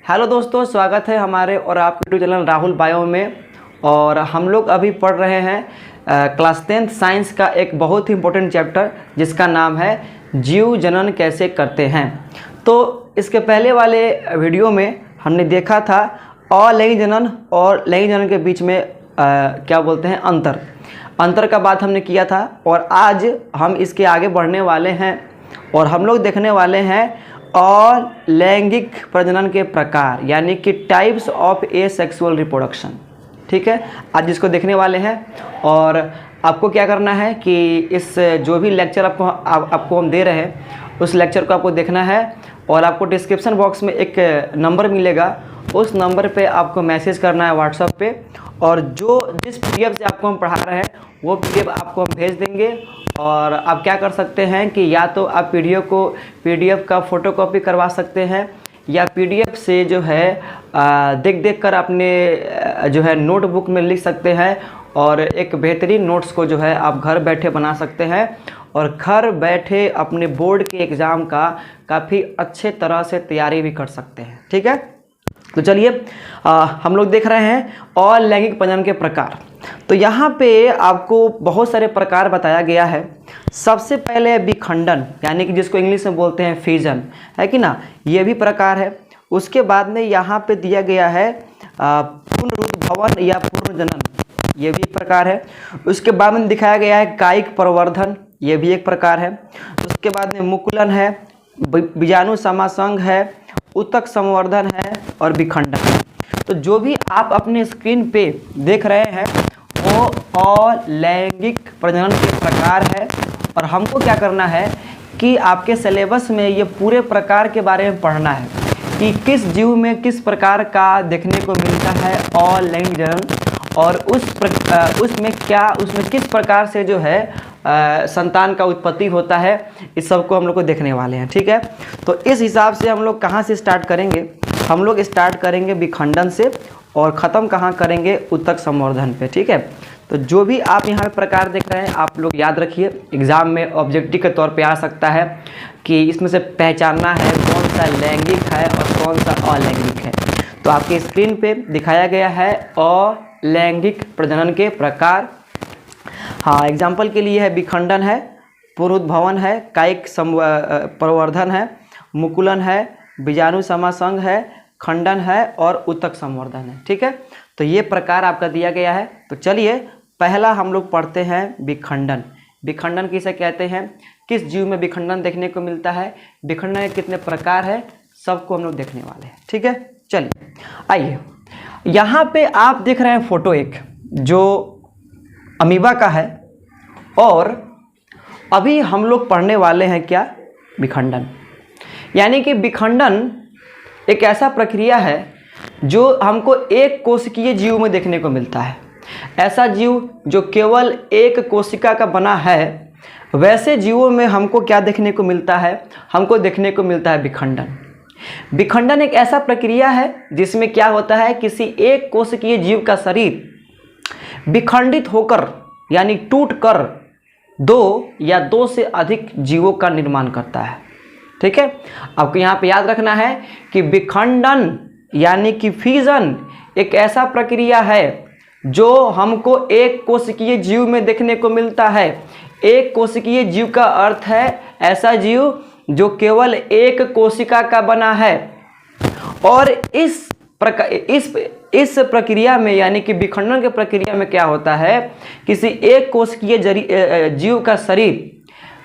Hello दोस्तों, स्वागत है हमारे और आपके यूट्यूब चैनल राहुल बायो में। और हम लोग अभी पढ़ रहे हैं क्लास 10th साइंस का एक बहुत ही इम्पोर्टेंट चैप्टर जिसका नाम है जीव जनन कैसे करते हैं। तो इसके पहले वाले वीडियो में हमने देखा था अलैंगिक जनन और लैंगिक जनन के बीच में क्या बोलते हैं अंतर का बात हमने किया था। और आज हम इसके आगे बढ़ने वाले हैं और हम लोग देखने वाले हैं और लैंगिक प्रजनन के प्रकार यानी कि टाइप्स ऑफ एसेक्सुअल रिप्रोडक्शन। ठीक है, आज इसको देखने वाले हैं। और आपको क्या करना है कि इस जो भी लेक्चर आपको हम दे रहे हैं उस लेक्चर को आपको देखना है और आपको डिस्क्रिप्शन बॉक्स में एक नंबर मिलेगा, उस नंबर पे आपको मैसेज करना है व्हाट्सएप पे। और जिस PDF से आपको हम पढ़ा रहे हैं वो PDF आपको हम भेज देंगे। और आप क्या कर सकते हैं कि या तो आप PDF का फ़ोटोकॉपी करवा सकते हैं या PDF से जो है देख कर अपने जो है नोटबुक में लिख सकते हैं और एक बेहतरीन नोट्स को जो है आप घर बैठे बना सकते हैं और घर बैठे अपने बोर्ड के एग्ज़ाम का काफ़ी अच्छे तरह से तैयारी भी कर सकते हैं। ठीक है, तो चलिए हम लोग देख रहे हैं और लैंगिक प्रजनन के प्रकार। तो यहाँ पे आपको बहुत सारे प्रकार बताया गया है। सबसे पहले विखंडन यानी कि जिसको इंग्लिश में बोलते हैं फिजन, है कि ना, ये भी प्रकार है। उसके बाद में यहाँ पे दिया गया है पुनरुद्भवन या पुनर्जनन, ये भी एक प्रकार है। उसके बाद में दिखाया गया है कायिक प्रवर्धन, ये भी एक प्रकार है। उसके बाद में मुकुलन है, बीजाणु समासंग है, उत्तक संवर्धन है और विखंडन है। तो जो भी आप अपने स्क्रीन पे देख रहे हैं वो अलैंगिक प्रजनन के प्रकार है। और हमको क्या करना है कि आपके सिलेबस में ये पूरे प्रकार के बारे में पढ़ना है कि किस जीव में किस प्रकार का देखने को मिलता है अलैंगिक जनन और उसमें किस प्रकार से जो है संतान का उत्पत्ति होता है। इस सब को हम लोग को देखने वाले हैं। ठीक है, तो इस हिसाब से हम लोग कहाँ से स्टार्ट करेंगे? हम लोग स्टार्ट करेंगे विखंडन से और ख़त्म कहाँ करेंगे? उत्तक संवर्धन पे। ठीक है, तो जो भी आप यहाँ पे प्रकार देख रहे हैं आप लोग याद रखिए, एग्ज़ाम में ऑब्जेक्टिव के तौर पे आ सकता है कि इसमें से पहचानना है कौन सा लैंगिक है और कौन सा अलैंगिक है। तो आपके स्क्रीन पे दिखाया गया है अलैंगिक प्रजनन के प्रकार। हाँ, एग्जाम्पल के लिए है विखंडन है, पुनरुद्भवन है, कायिक प्रवर्धन है, मुकुलन है, बीजाणु समासंग है, खंडन है और उत्तक संवर्धन है। ठीक है, तो ये प्रकार आपका दिया गया है। तो चलिए पहला हम लोग पढ़ते हैं विखंडन। विखंडन किसे कहते हैं, किस जीव में विखंडन देखने को मिलता है, विखंडन के कितने प्रकार है, सबको हम लोग देखने वाले हैं। ठीक है, चलिए आइए। यहाँ पे आप देख रहे हैं फोटो एक जो अमीबा का है और अभी हम लोग पढ़ने वाले हैं क्या? विखंडन। यानी कि विखंडन एक ऐसा प्रक्रिया है जो हमको एक कोशिकीय जीव में देखने को मिलता है। ऐसा जीव जो केवल एक कोशिका का बना है, वैसे जीवों में हमको क्या देखने को मिलता है? हमको देखने को मिलता है विखंडन। विखंडन एक ऐसा प्रक्रिया है जिसमें क्या होता है, किसी एक कोशिकीय जीव का शरीर विखंडित होकर यानी टूटकर दो या दो से अधिक जीवों का निर्माण करता है। ठीक है, आपको यहाँ पे याद रखना है कि विखंडन यानी कि फिजन एक ऐसा प्रक्रिया है जो हमको एक कोशिकीय जीव में देखने को मिलता है। एक कोशिकीय जीव का अर्थ है ऐसा जीव जो केवल एक कोशिका का बना है। और इस प्रक्रिया में यानी कि विखंडन के प्रक्रिया में क्या होता है, किसी एक कोशिकीय जीव का शरीर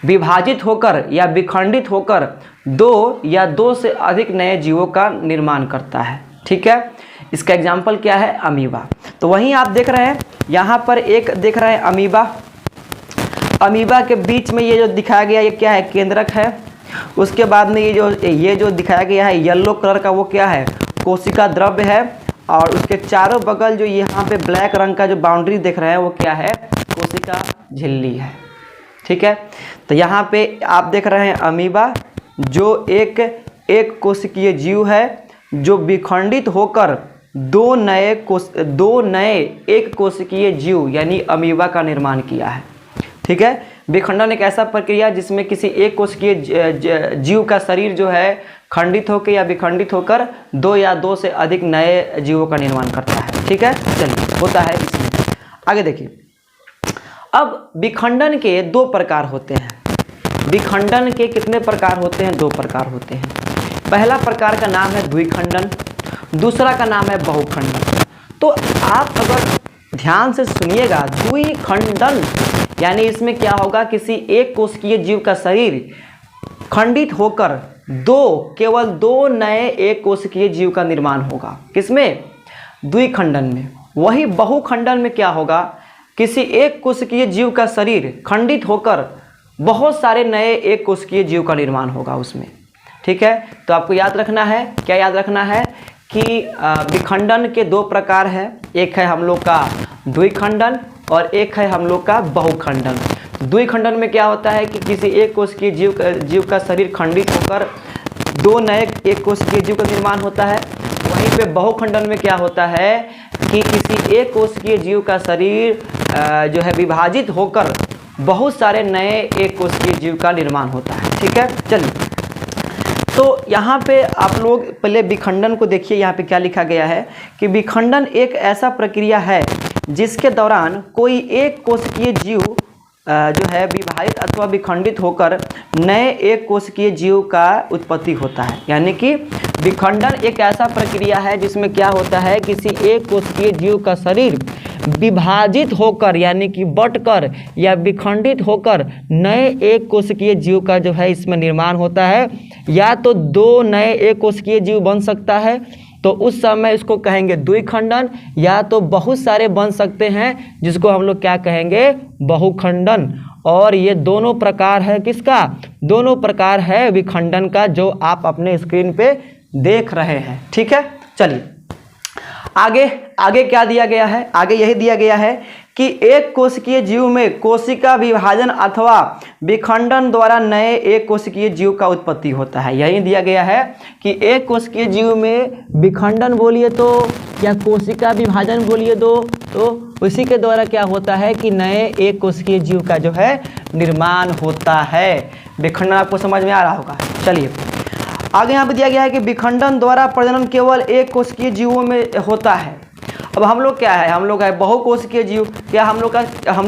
विभाजित होकर या विखंडित होकर दो या दो से अधिक नए जीवों का निर्माण करता है। ठीक है, इसका एग्जाम्पल क्या है? अमीबा। तो वहीं आप देख रहे हैं यहाँ पर एक देख रहे हैं अमीबा के बीच में ये जो दिखाया गया ये क्या है? केंद्रक है। उसके बाद में ये जो दिखाया गया है येलो कलर का वो क्या है? कोशिका द्रव्य है। और उसके चारों बगल जो यहाँ पे ब्लैक रंग का जो बाउंड्री देख रहे हैं वो क्या है? कोशिका झिल्ली है। ठीक है, तो यहाँ पे आप देख रहे हैं अमीबा जो एक कोशिकीय जीव है जो विखंडित होकर दो नए एक कोशिकीय जीव यानी अमीबा का निर्माण किया है। ठीक है, विखंडन एक ऐसा प्रक्रिया जिसमें किसी एक कोशिकीय जीव का शरीर जो है खंडित होकर या विखंडित होकर दो या दो से अधिक नए जीवों का निर्माण करता है। ठीक है, चलिए होता है इसमें। आगे देखिए, अब विखंडन के दो प्रकार होते हैं। विखंडन के कितने प्रकार होते हैं? दो प्रकार होते हैं। पहला प्रकार का नाम है द्विखंडन, दूसरा का नाम है बहुखंडन। तो आप अगर ध्यान से सुनिएगा, द्विखंडन यानी इसमें क्या होगा, किसी एक कोशिकीय जीव का शरीर खंडित होकर केवल दो नए एक कोशिकीय जीव का निर्माण होगा। किसमें? द्विखंडन में। वही बहुखंडन में क्या होगा, किसी एक कोशिकीय जीव का शरीर खंडित होकर बहुत सारे नए एक कोशिकीय जीव का निर्माण होगा उसमें। ठीक है, तो आपको याद रखना है, क्या याद रखना है कि विखंडन के दो प्रकार हैं। एक है हम लोग का द्विखंडन और एक है हम लोग का बहुखंडन। द्विखंडन में क्या होता है कि किसी एक कोशिकीय जीव का शरीर खंडित होकर दो नए एक कोशिकीय जीव का निर्माण होता है। वहीं पे बहुखंडन में क्या होता है कि किसी एक कोशिकीय जीव का शरीर जो है विभाजित होकर बहुत सारे नए एक कोशिकीय जीव का निर्माण होता है। ठीक है, चलिए, तो यहाँ पे आप लोग पहले विखंडन को देखिए। यहाँ पे क्या लिखा गया है कि विखंडन एक ऐसा प्रक्रिया है जिसके दौरान कोई एक कोशिकीय जीव जो है विभाजित अथवा विखंडित होकर नए एक कोशिकीय जीव का उत्पत्ति होता है। यानी कि विखंडन एक ऐसा प्रक्रिया है जिसमें क्या होता है, किसी एक कोशिकीय जीव का शरीर विभाजित होकर यानी कि बंटकर या विखंडित होकर नए एक कोशिकीय जीव का जो है इसमें निर्माण होता है। या तो दो नए एक कोशिकीय जीव बन सकता है, तो उस समय इसको कहेंगे द्विखंडन, या तो बहुत सारे बन सकते हैं जिसको हम लोग क्या कहेंगे, बहुखंडन। और ये दोनों प्रकार है किसका? दोनों प्रकार है विखंडन का, जो आप अपने स्क्रीन पे देख रहे हैं। ठीक है, चलिए आगे क्या दिया गया है? आगे यही दिया गया है कि एक कोशिकीय जीव में कोशिका विभाजन अथवा विखंडन द्वारा नए एक कोशिकीय जीव का उत्पत्ति होता है। यही दिया गया है कि एक कोशिकीय जीव में विखंडन बोलिए तो या कोशिका विभाजन बोलिए तो उसी के द्वारा क्या होता है कि नए एक कोशिकीय जीव का जो है निर्माण होता है। विखंडन आपको समझ में आ रहा होगा। चलिए आगे यहाँ पे दिया गया है कि विखंडन द्वारा प्रजनन केवल एक कोशिकीय जीवों में होता है। अब हम लोग क्या है, हम लोग है बहुकोशिकीय जीव। क्या हम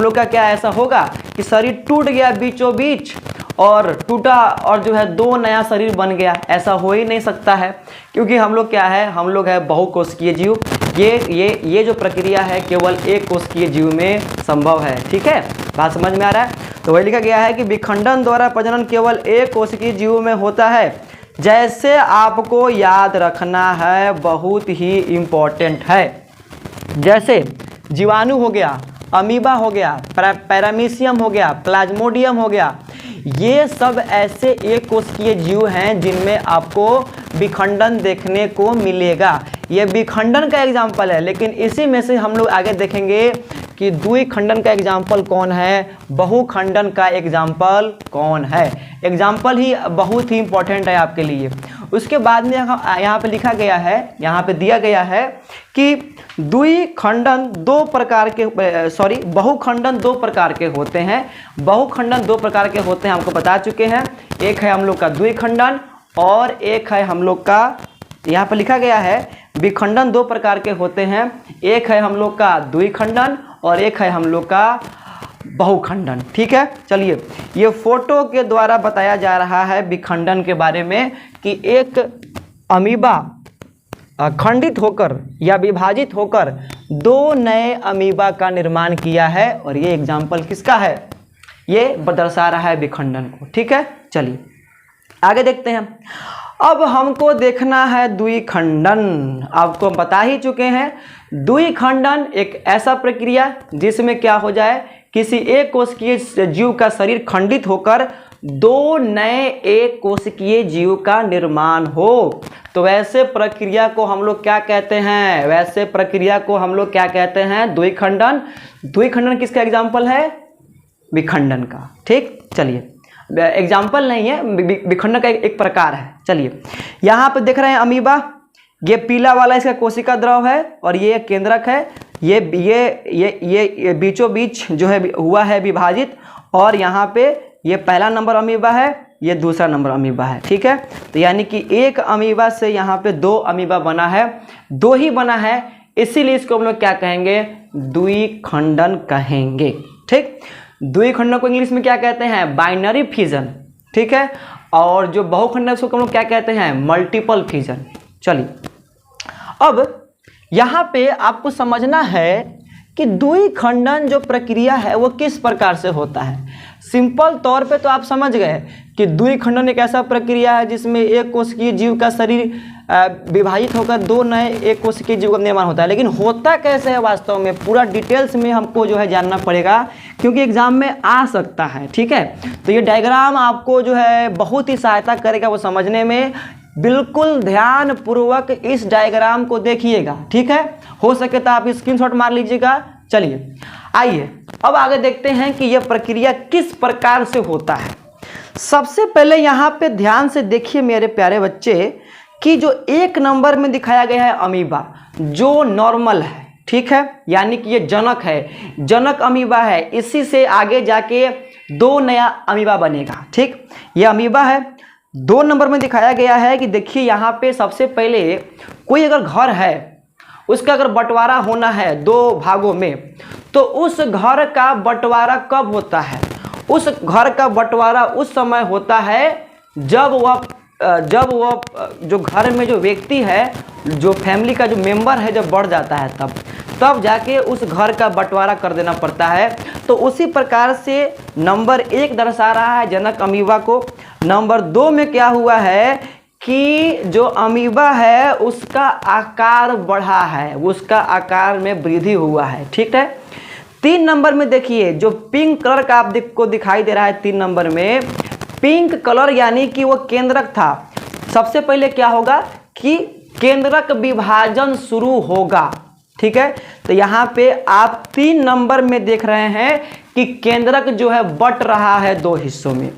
लोग का क्या ऐसा होगा कि शरीर टूट गया बीचों बीच और टूटा और जो है दो नया शरीर बन गया? ऐसा हो ही नहीं सकता है, क्योंकि हम लोग क्या है, हम लोग है बहुकोशिकीय जीव। ये जो प्रक्रिया है केवल एक कोशिकीय जीव में संभव है। ठीक है, बात समझ में आ रहा है? तो वही लिखा गया है कि विखंडन द्वारा प्रजनन केवल एक कोशिकीय जीव में होता है। जैसे आपको याद रखना है, बहुत ही इम्पोर्टेंट है। जैसे जीवाणु हो गया, अमीबा हो गया, पैरामीशियम हो गया, प्लाज्मोडियम हो गया, ये सब ऐसे एक कोशिकीय जीव हैं जिनमें आपको विखंडन देखने को मिलेगा। ये विखंडन का एग्जाम्पल है, लेकिन इसी में से हम लोग आगे देखेंगे कि द्विखंडन का एग्जाम्पल कौन है, बहुखंडन का एग्जाम्पल कौन है। एग्जाम्पल ही बहुत ही इंपॉर्टेंट है आपके लिए। उसके बाद में यहाँ पे लिखा गया है, यहाँ पे दिया गया है कि बहुखंडन दो प्रकार के होते हैं। बहुखंडन दो प्रकार के होते हैं, हमको बता चुके हैं। एक है हम लोग का द्विखंडन और एक है हम लोग का, यहाँ पर लिखा गया है विखंडन दो प्रकार के होते हैं। एक है हम लोग का द्विखंडन और एक है हम लोग का बहुखंडन। ठीक है, चलिए ये फोटो के द्वारा बताया जा रहा है विखंडन के बारे में कि एक अमीबा खंडित होकर या विभाजित होकर दो नए अमीबा का निर्माण किया है। और ये एग्जाम्पल किसका है? ये दर्शा रहा है विखंडन को। ठीक है, चलिए आगे देखते हैं। अब हमको देखना है द्विखंडन। आपको हम बता ही चुके हैं, द्विखंडन एक ऐसा प्रक्रिया जिसमें क्या हो जाए, किसी एक कोशिकीय जीव का शरीर खंडित होकर दो नए एक कोशिकीय जीव का निर्माण हो। तो वैसे प्रक्रिया को हम लोग क्या कहते हैं? वैसे प्रक्रिया को हम लोग क्या कहते हैं? द्विखंडन। द्विखंडन किसका एग्जाम्पल है? विखंडन का। ठीक, चलिए एग्जाम्पल नहीं है, विखंडन का एक प्रकार है। चलिए यहाँ पे देख रहे हैं अमीबा, ये पीला वाला इसका कोशिका द्रव है और ये केंद्रक है। ये बीचों बीच जो है हुआ है विभाजित, और यहाँ पे ये पहला नंबर अमीबा है ये दूसरा नंबर अमीबा है। ठीक है, तो यानी कि एक अमीबा से यहाँ पे 2 अमीबा बना है, 2 ही बना है, इसीलिए इसको हम लोग क्या कहेंगे, द्विखंडन कहेंगे। ठीक, द्विखंडन को इंग्लिश में क्या कहते हैं, बाइनरी फिजन। ठीक है, और जो बहुखंड है उसको हम लोग क्या कहते हैं, मल्टीपल फिजन। चलिए, अब यहाँ पे आपको समझना है कि द्विखंडन जो प्रक्रिया है वो किस प्रकार से होता है। सिंपल तौर पे तो आप समझ गए कि द्विखंडन एक ऐसा प्रक्रिया है जिसमें एक कोशिकीय जीव का शरीर विभाजित होकर 2 नए एक कोशिकीय जीव का निर्माण होता है। लेकिन होता कैसे है वास्तव में, पूरा डिटेल्स में हमको जो है जानना पड़ेगा, क्योंकि एग्जाम में आ सकता है। ठीक है, तो ये डायग्राम आपको जो है बहुत ही सहायता करेगा वो समझने में। बिल्कुल ध्यान पूर्वक इस डायग्राम को देखिएगा। ठीक है, हो सके तो आप स्क्रीनशॉट मार लीजिएगा। चलिए आइए अब आगे देखते हैं कि यह प्रक्रिया किस प्रकार से होता है। सबसे पहले यहाँ पे ध्यान से देखिए मेरे प्यारे बच्चे कि जो 1 नंबर में दिखाया गया है अमीबा, जो नॉर्मल है, ठीक है, यानी कि ये जनक है, जनक अमीबा है, इसी से आगे जाके 2 नया अमीबा बनेगा। ठीक, ये अमीबा है। 2 नंबर में दिखाया गया है कि देखिए यहाँ पे सबसे पहले कोई अगर घर है, उसका अगर बंटवारा होना है 2 भागों में, तो उस घर का बंटवारा कब होता है, उस घर का बंटवारा उस समय होता है जब वह जो घर में जो व्यक्ति है, जो फैमिली का जो मेंबर है, जब बढ़ जाता है तब जाके उस घर का बंटवारा कर देना पड़ता है। तो उसी प्रकार से नंबर 1 दर्शा रहा है जनक अमीबा को। नंबर 2 में क्या हुआ है कि जो अमीबा है उसका आकार बढ़ा है, उसका आकार में वृद्धि हुआ है। ठीक है, 3 नंबर में देखिए जो पिंक कलर का आपको दिखाई दे रहा है, 3 नंबर में पिंक कलर यानी कि वो केंद्रक था। सबसे पहले क्या होगा कि केंद्रक विभाजन शुरू होगा। ठीक है, तो यहाँ पे आप 3 नंबर में देख रहे हैं कि केंद्रक जो है बट रहा है 2 हिस्सों में।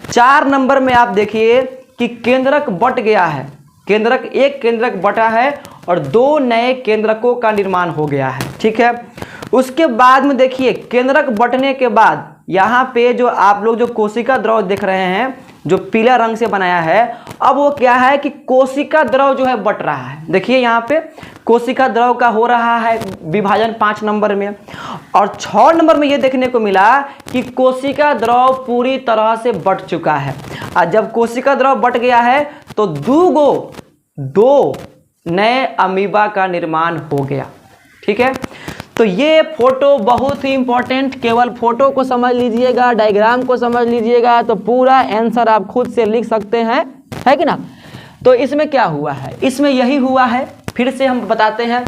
4 नंबर में आप देखिए कि केंद्रक बट गया है, केंद्रक एक केंद्रक बटा है और 2 नए केंद्रकों का निर्माण हो गया है। ठीक है, उसके बाद में देखिए केंद्रक बटने के बाद यहाँ पे जो आप लोग जो कोशिका द्रव देख रहे हैं, जो पीला रंग से बनाया है, अब वो क्या है कि कोशिका द्रव जो है बट रहा है। देखिए यहाँ पे कोशिका द्रव का हो रहा है विभाजन 5 नंबर में, और 6 नंबर में ये देखने को मिला कि कोशिका द्रव पूरी तरह से बट चुका है। और जब कोशिका द्रव बट गया है तो 2 नए अमीबा का निर्माण हो गया। ठीक है, तो ये फोटो बहुत ही इंपॉर्टेंट, केवल फोटो को समझ लीजिएगा, डायग्राम को समझ लीजिएगा तो पूरा आंसर आप खुद से लिख सकते हैं, है कि ना। तो इसमें क्या हुआ है, इसमें यही हुआ है, फिर से हम बताते हैं।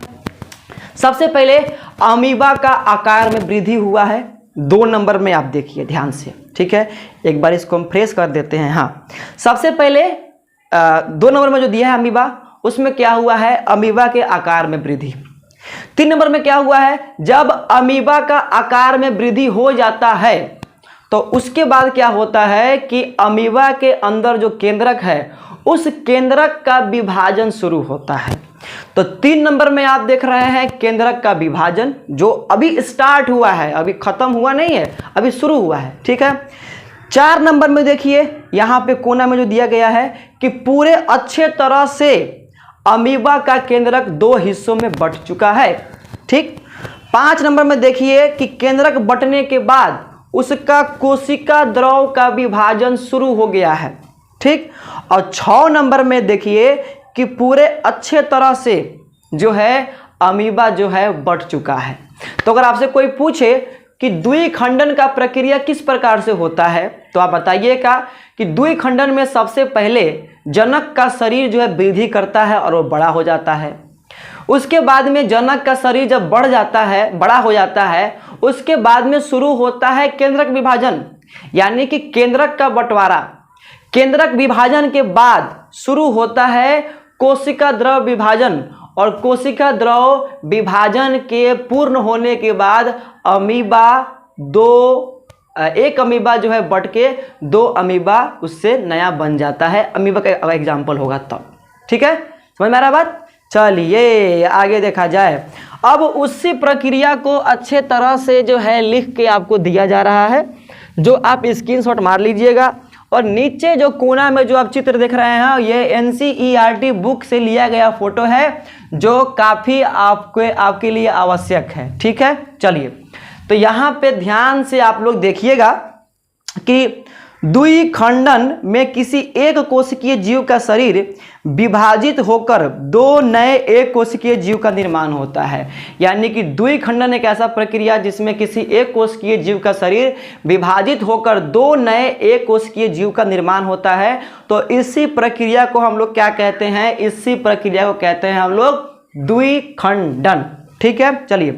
सबसे पहले अमीबा का आकार में वृद्धि हुआ है 2 नंबर में, आप देखिए ध्यान से। ठीक है, एक बार इसको हम फ्रेश कर देते हैं। हाँ, सबसे पहले 2 नंबर में जो दिया है अमीबा, उसमें क्या हुआ है, अमीबा के आकार में वृद्धि। 3 नंबर में क्या हुआ है, जब अमीबा का आकार में वृद्धि हो जाता है तो उसके बाद क्या होता है कि अमीबा के अंदर जो केंद्रक है उस केंद्रक का विभाजन शुरू होता है। तो 3 नंबर में आप देख रहे हैं केंद्रक का विभाजन जो अभी स्टार्ट हुआ है, अभी खत्म हुआ नहीं है, अभी शुरू हुआ है। ठीक है, 4 नंबर में देखिए यहाँ पे कोना में जो दिया गया है कि पूरे अच्छे तरह से अमीबा का केंद्रक 2 हिस्सों में बट चुका है। ठीक, 5 नंबर में देखिए कि केंद्रक बटने के बाद उसका कोशिका द्रव का विभाजन शुरू हो गया है। ठीक, और 6 नंबर में देखिए कि पूरे अच्छे तरह से जो है अमीबा जो है बट चुका है। तो अगर आपसे कोई पूछे कि द्विखंडन का प्रक्रिया किस प्रकार से होता है, तो आप बताइएगा कि द्विखंडन में सबसे पहले जनक का शरीर जो है वृद्धि करता है और वो बड़ा हो जाता है। उसके बाद में जनक का शरीर जब बढ़ जाता है, बड़ा हो जाता है, उसके बाद में शुरू होता है केंद्रक विभाजन, यानी कि केंद्रक का बंटवारा। केंद्रक विभाजन के बाद शुरू होता है कोशिका द्रव विभाजन, और कोशिका द्रव विभाजन के पूर्ण होने के बाद अमीबा एक अमीबा जो है बट के 2 अमीबा उससे नया बन जाता है। अमीबा का एग्जाम्पल होगा तब। ठीक है, समझ में आ रहा बात। चलिए आगे देखा जाए। अब उसी प्रक्रिया को अच्छे तरह से जो है लिख के आपको दिया जा रहा है, जो आप स्क्रीनशॉट मार लीजिएगा और नीचे जो कोना में जो आप चित्र देख रहे हैं ये एनसीईआरटी बुक से लिया गया फोटो है जो काफ़ी आपके लिए आवश्यक है। ठीक है, चलिए तो यहाँ पे ध्यान से आप लोग देखिएगा कि द्विखंडन में किसी एक कोशिकीय जीव का शरीर विभाजित होकर दो नए एक कोशिकीय जीव का निर्माण होता है। यानी कि द्विखंडन एक ऐसा प्रक्रिया जिसमें किसी एक कोशिकीय जीव का शरीर विभाजित होकर दो नए एक कोशिकीय जीव का निर्माण होता है। तो इसी प्रक्रिया को हम लोग क्या कहते हैं, इसी प्रक्रिया को कहते हैं हम लोग द्विखंडन। ठीक है, चलिए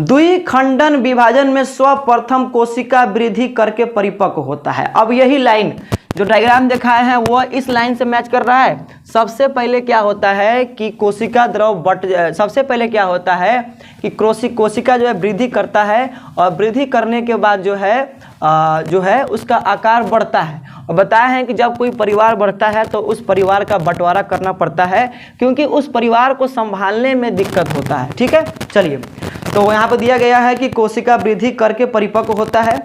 द्विखंडन विभाजन में सर्वप्रथम कोशिका वृद्धि करके परिपक्व होता है। अब यही लाइन जो डायग्राम दिखाए हैं वो इस लाइन से मैच कर रहा है। सबसे पहले क्या होता है कि कोशिका द्रव सबसे पहले क्या होता है कि कोशिका जो है वृद्धि करता है और वृद्धि करने के बाद जो है उसका आकार बढ़ता है। और बताया है कि जब कोई परिवार बढ़ता है तो उस परिवार का बंटवारा करना पड़ता है क्योंकि उस परिवार को संभालने में दिक्कत होता है। ठीक है, चलिए तो यहाँ पर दिया गया है कि कोशिका वृद्धि करके परिपक्व होता है,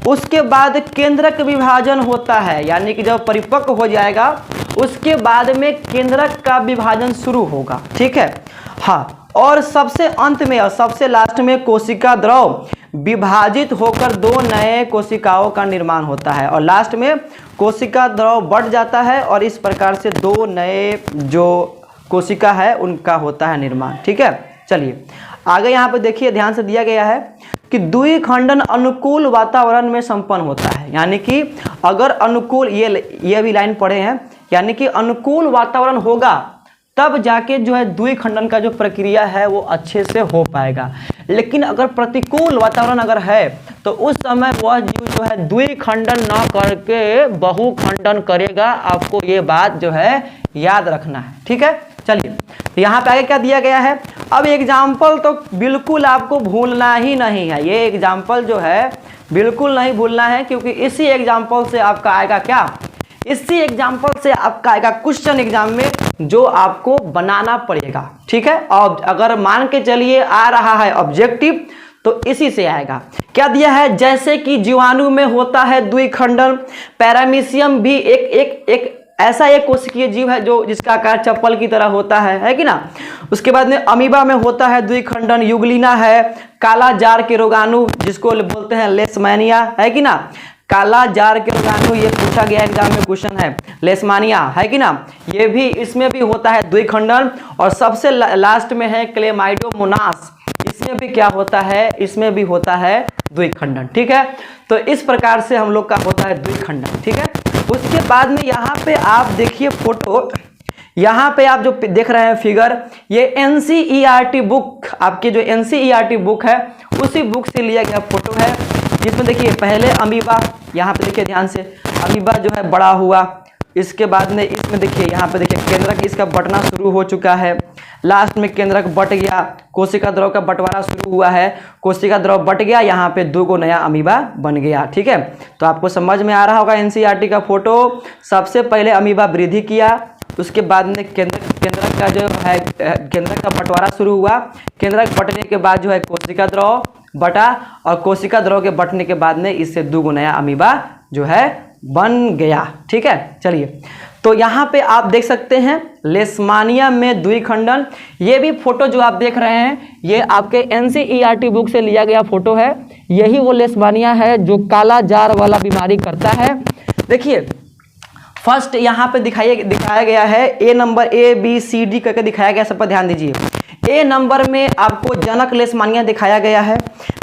उसके बाद केंद्रक विभाजन होता है। यानी कि जब परिपक्व हो जाएगा उसके बाद में केंद्रक का विभाजन शुरू होगा। ठीक है, हाँ, और सबसे अंत में और सबसे लास्ट में कोशिका द्रव विभाजित होकर दो नए कोशिकाओं का निर्माण होता है और लास्ट में कोशिका द्रव बढ़ जाता है और इस प्रकार से दो नए जो कोशिका है उनका होता है निर्माण। ठीक है, चलिए आगे यहाँ पे देखिए, ध्यान से दिया गया है कि द्विखंडन अनुकूल वातावरण में संपन्न होता है। यानी कि अगर अनुकूल, ये भी लाइन पढ़े हैं, यानी कि अनुकूल वातावरण होगा तब जाके जो है द्विखंडन का जो प्रक्रिया है वो अच्छे से हो पाएगा। लेकिन अगर प्रतिकूल वातावरण अगर है तो उस समय वह जीव जो है द्विखंडन न करके बहुखंडन करेगा। आपको ये बात जो है याद रखना है। ठीक है, चलिए यहाँ पे आगे क्या दिया गया है। अब एग्जाम्पल तो बिल्कुल आपको भूलना ही नहीं है, ये एग्जाम्पल जो है बिल्कुल नहीं भूलना है क्योंकि इसी एग्जाम्पल से आपका आएगा क्या, इसी एग्जाम्पल से आपका आएगा क्वेश्चन एग्जाम में जो आपको बनाना पड़ेगा। ठीक है, और अगर मान के चलिए आ रहा है ऑब्जेक्टिव तो इसी से आएगा। क्या दिया है, जैसे कि जीवाणु में होता है द्विखंडन, पैरामीशियम भी एक ऐसा एक कोशिकीय जीव है जो जिसका आकार चप्पल की तरह होता है कि ना। उसके बाद में अमीबा में होता है द्विखंडन, युगलिना है, काला जार के रोगाणु जिसको बोलते हैं लेशमैनिया है कि ना। काला जार के रोगाणु ये पूछा गया एग्जाम में क्वेश्चन है, लेशमानिया है कि ना, ये भी इसमें भी होता है द्विखंडन। और सबसे लास्ट में है क्लेमाइडोमोनास, इसमें भी क्या होता है, इसमें भी होता है द्विखंडन। ठीक है, तो इस प्रकार से हम लोग का होता है द्विखंडन। ठीक है, उसके बाद में यहाँ पे आप देखिए फोटो, यहाँ पे आप जो देख रहे हैं फिगर, ये एनसीईआरटी बुक, आपके जो एनसीईआरटी बुक है उसी बुक से लिया गया फोटो है जिसमें देखिए पहले अमीबा, यहाँ पे देखिए ध्यान से, अमीबा जो है बड़ा हुआ, इसके बाद में इसमें देखिए यहाँ पे देखिए केंद्रक इसका बटना शुरू हो चुका है, लास्ट में केंद्रक बट गया, कोशिका द्रव का बंटवारा शुरू हुआ है, कोशिका द्रव बट गया, यहाँ पे दो को नया अमीबा बन गया। ठीक है, तो आपको समझ में आ रहा होगा एनसीईआरटी का फोटो। सबसे पहले अमीबा वृद्धि किया, उसके बाद में केंद्रक का जो है केंद्रक का बंटवारा शुरू हुआ, केंद्रक बटने के बाद जो है कोशिका द्रव बटा और कोशिका द्रव के बटने के बाद में इससे दो नया अमीबा जो है बन गया। ठीक है, चलिए तो यहाँ पे आप देख सकते हैं लेशमानिया में द्विखंडन। ये भी फोटो जो आप देख रहे हैं ये आपके एनसीईआरटी बुक से लिया गया फोटो है। यही वो लेशमानिया है जो काला जार वाला बीमारी करता है। देखिए फर्स्ट यहाँ पे दिखाया गया है ए नंबर ABCD करके दिखाया गया, सब पर ध्यान दीजिए। ए नंबर में आपको जनक लेशमानिया दिखाया गया है,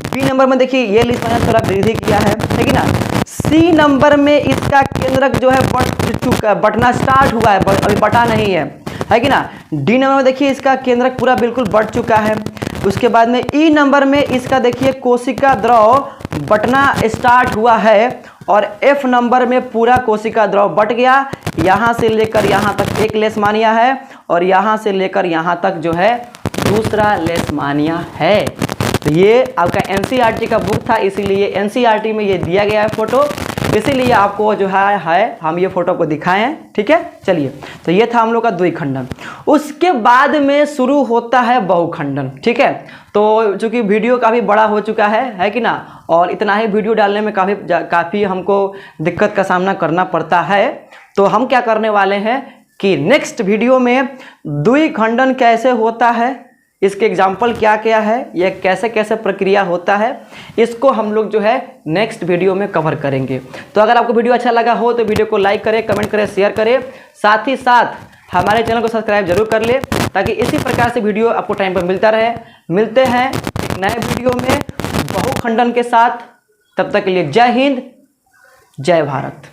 बी नंबर में देखिए ये लेशमानिया थोड़ा वृद्धि किया है, ठीक है ना। सी नंबर में इसका केंद्रक जो है बटना स्टार्ट हुआ है, अभी बटा नहीं है कि ना। डी नंबर में देखिए इसका केंद्रक पूरा बिल्कुल बढ़ चुका है। उसके बाद में ई नंबर में इसका देखिए कोशिका द्रव बटना स्टार्ट हुआ है और एफ नंबर में पूरा कोशिका द्रव बट गया। यहाँ से लेकर यहाँ तक एक लेशमानिया है और यहाँ से लेकर यहाँ तक जो है दूसरा लेशमानिया है। तो ये आपका एनसीईआरटी का बुक था, इसीलिए एनसीईआरटी में ये दिया गया है फोटो। इसीलिए आपको जो है हम ये फोटो को दिखाए हैं। ठीक है, चलिए, तो ये था हम लोग का द्विखंडन। उसके बाद में शुरू होता है बहुखंडन। ठीक है, तो चूंकि वीडियो काफ़ी बड़ा हो चुका है कि ना, और इतना ही वीडियो डालने में काफ़ी हमको दिक्कत का सामना करना पड़ता है, तो हम क्या करने वाले हैं कि नेक्स्ट वीडियो में द्विखंडन कैसे होता है, इसके एग्जाम्पल क्या क्या है, यह कैसे कैसे प्रक्रिया होता है, इसको हम लोग जो है नेक्स्ट वीडियो में कवर करेंगे। तो अगर आपको वीडियो अच्छा लगा हो तो वीडियो को लाइक करें, कमेंट करें, शेयर करें, साथ ही साथ हमारे चैनल को सब्सक्राइब जरूर कर ले, ताकि इसी प्रकार से वीडियो आपको टाइम पर मिलता रहे। मिलते हैं एक नए वीडियो में बहुखंडन के साथ, तब तक के लिए जय हिंद, जय भारत।